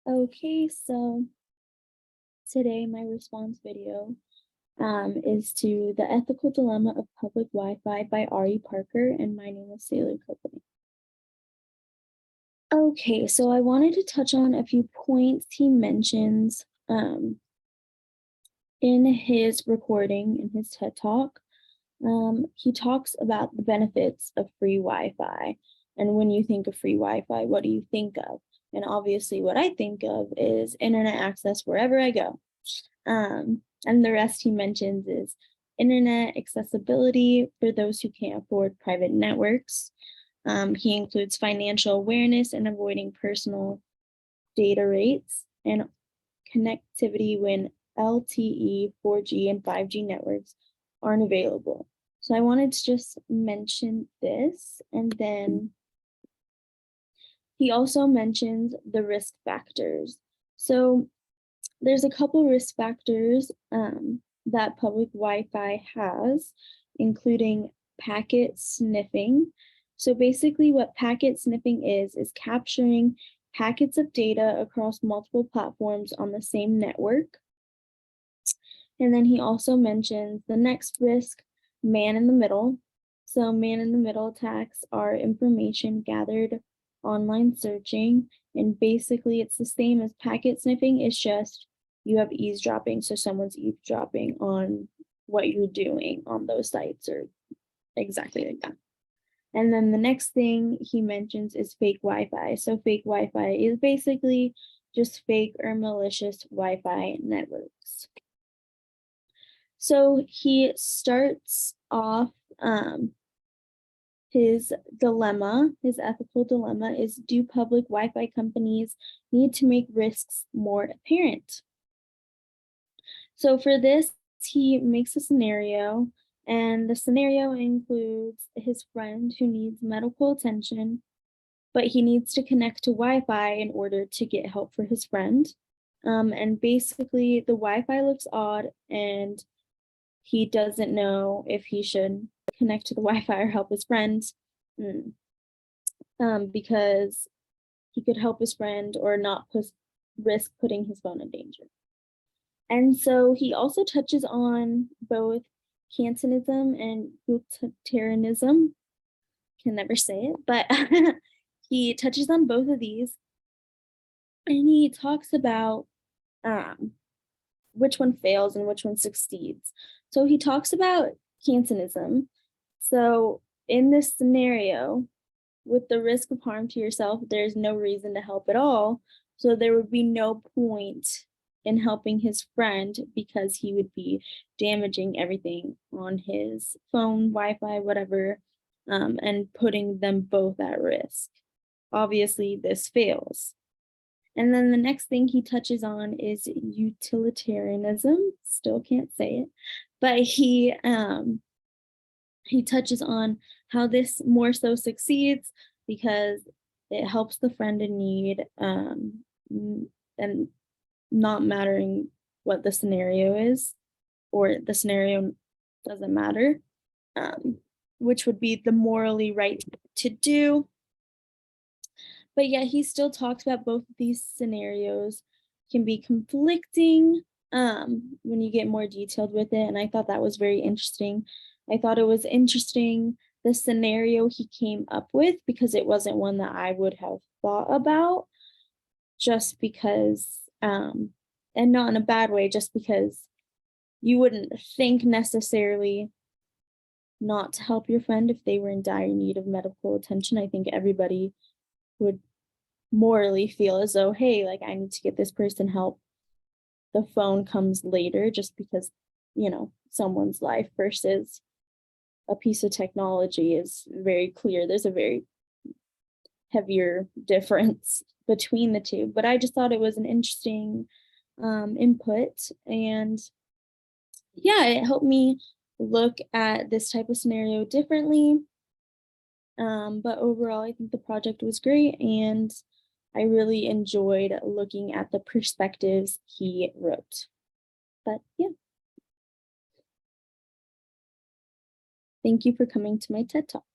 Okay, so today my response video is to The Ethical Dilemma of Public Wi-Fi by Ari Parker, and my name is Sailor Copeland. Okay, so I wanted to touch on a few points he mentions in his recording, in his TED Talk. He talks about the benefits of free Wi-Fi. And when you think of free Wi-Fi, what do you think of? And obviously, what I think of is internet access wherever I go. And the rest he mentions is internet accessibility for those who can't afford private networks. He includes financial awareness and avoiding personal data rates and connectivity when LTE, 4G, and 5G networks aren't available. So I wanted to just mention this, and then he also mentions the risk factors. So there's a couple risk factors that public Wi-Fi has, including packet sniffing. So basically what packet sniffing is capturing packets of data across multiple platforms on the same network. And then he also mentions the next risk, man in the middle. So man in the middle attacks are information gathered online searching, and basically it's the same as packet sniffing. It's just you have eavesdropping, so someone's eavesdropping on what you're doing on those sites, or exactly like that. And then the next thing he mentions is fake Wi-Fi. So fake Wi-Fi is basically just fake or malicious Wi-Fi networks. So he starts off his dilemma, his ethical dilemma is, do public Wi-Fi companies need to make risks more apparent? So for this, he makes a scenario, and the scenario includes his friend who needs medical attention, but he needs to connect to Wi-Fi in order to get help for his friend. And basically, the Wi-Fi looks odd, and he doesn't know if he should connect to the Wi-Fi or help his friend, because he could help his friend or not risk putting his phone in danger. And so he also touches on both Kantianism and utilitarianism. Can never say it, but he touches on both of these, and he talks about which one fails and which one succeeds. So he talks about Kantianism. So in this scenario, with the risk of harm to yourself, there's no reason to help at all. So there would be no point in helping his friend because he would be damaging everything on his phone, Wi-Fi, whatever, and putting them both at risk. Obviously, this fails. And then the next thing he touches on is utilitarianism. Still can't say it, but he touches on how this more so succeeds because it helps the friend in need, and not mattering what the scenario is, or the scenario doesn't matter, which would be the morally right to do. But yet he still talks about both of these scenarios can be conflicting when you get more detailed with it. And I thought that was very interesting. I thought it was interesting the scenario he came up with, because it wasn't one that I would have thought about, just because, and not in a bad way, just because you wouldn't think necessarily not to help your friend if they were in dire need of medical attention. I think everybody would morally feel as though, hey, like I need to get this person help. The phone comes later just because, someone's life versus a piece of technology is very clear. There's a very heavier difference between the two. But I just thought it was an interesting input. And yeah, it helped me look at this type of scenario differently. But overall, I think the project was great, and I really enjoyed looking at the perspectives he wrote. But yeah. Thank you for coming to my TED Talk.